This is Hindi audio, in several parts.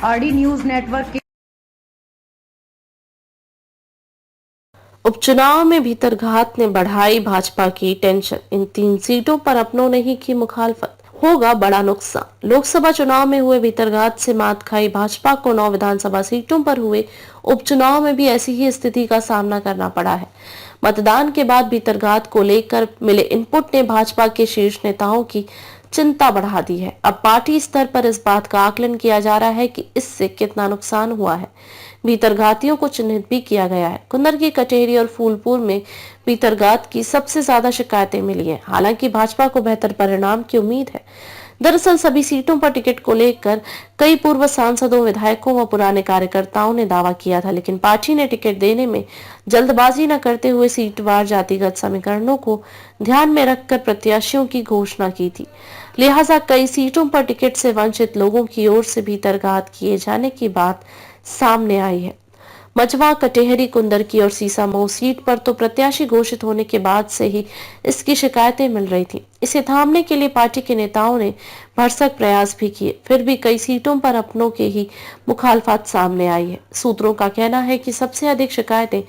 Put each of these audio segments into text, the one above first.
आरडी न्यूज नेटवर्क के उपचुनाव में भीतरघात ने बढ़ाई भाजपा की टेंशन। इन 3 सीटों पर अपनों ने ही की मुखालफत, होगा बड़ा नुकसान। लोकसभा चुनाव में हुए भीतरघात से मात खाई भाजपा को 9 विधानसभा सीटों पर हुए उपचुनाव में भी ऐसी ही स्थिति का सामना करना पड़ा है। मतदान के बाद भीतरघात को लेकर मिले इनपुट ने भाजपा के शीर्ष नेताओं की चिंता बढ़ा दी है। अब पार्टी स्तर पर इस बात का आकलन किया जा रहा है कि इससे कितना नुकसान हुआ है। भीतरघातियों को चिन्हित भी किया गया है। कुंदर की कटेहरी और फूलपुर में भीतरघात की सबसे ज्यादा शिकायतें मिली हैं। हालांकि भाजपा को बेहतर परिणाम की उम्मीद है। दरअसल सभी सीटों पर टिकट को लेकर कई पूर्व सांसदों, विधायकों व पुराने कार्यकर्ताओं ने दावा किया था, लेकिन पार्टी ने टिकट देने में जल्दबाजी न करते हुए सीटवार जातिगत समीकरणों को ध्यान में रखकर प्रत्याशियों की घोषणा की थी। लिहाजा कई सीटों पर टिकट से वंचित लोगों की ओर से भीतरघात किए जाने की बात सामने आई है। मझवा, कटेहरी, कुंदर की और सीसामऊ सीट पर तो प्रत्याशी घोषित होने के बाद से ही इसकी शिकायतें मिल रही थी। इसे थामने के लिए पार्टी के नेताओं ने भरसक प्रयास भी किए, फिर भी कई सीटों पर अपनों के ही मुखालफत सामने आई है। सूत्रों का कहना है कि सबसे अधिक शिकायतें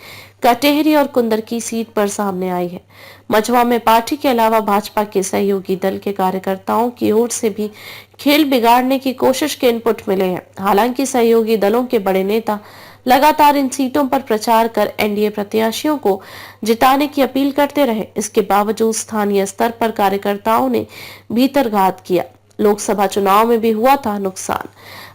कटेहरी और कुंदर की सीट पर सामने आई है। मझवा में पार्टी के अलावा भाजपा के सहयोगी दल के कार्यकर्ताओं की ओर से भी खेल बिगाड़ने की कोशिश के इनपुट मिले हैं। हालांकि सहयोगी दलों के बड़े नेता लगातार इन सीटों पर प्रचार कर एनडीए प्रत्याशियों को जिताने की अपील करते रहे। इसके बावजूद स्थानीय स्तर पर कार्यकर्ताओं ने भीतरघात किया। लोकसभा चुनाव में भी हुआ था नुकसान।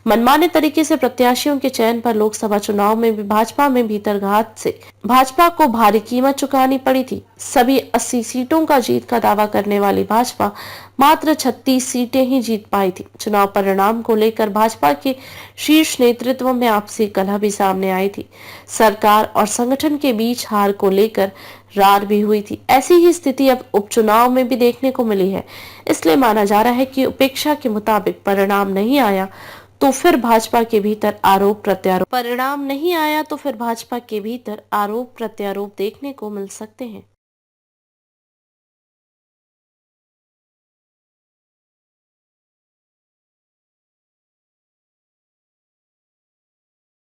मनमाने तरीके से प्रत्याशियों के चयन पर लोकसभा चुनाव में भी भाजपा में भीतरघात से भाजपा को भारी कीमत चुकानी पड़ी थी। सभी 80 सीटों का जीत का दावा करने वाली भाजपा मात्र 36 सीटें ही जीत पाई थी। चुनाव परिणाम को लेकर भाजपा के शीर्ष नेतृत्व में आपसी कलह भी सामने आई थी। सरकार और संगठन के बीच हार को लेकर रार भी हुई थी। ऐसी ही स्थिति अब उपचुनाव में भी देखने को मिली है। इसलिए माना जा रहा है कि अपेक्षा के मुताबिक परिणाम नहीं आया तो फिर भाजपा के भीतर आरोप प्रत्यारोप देखने को मिल सकते हैं।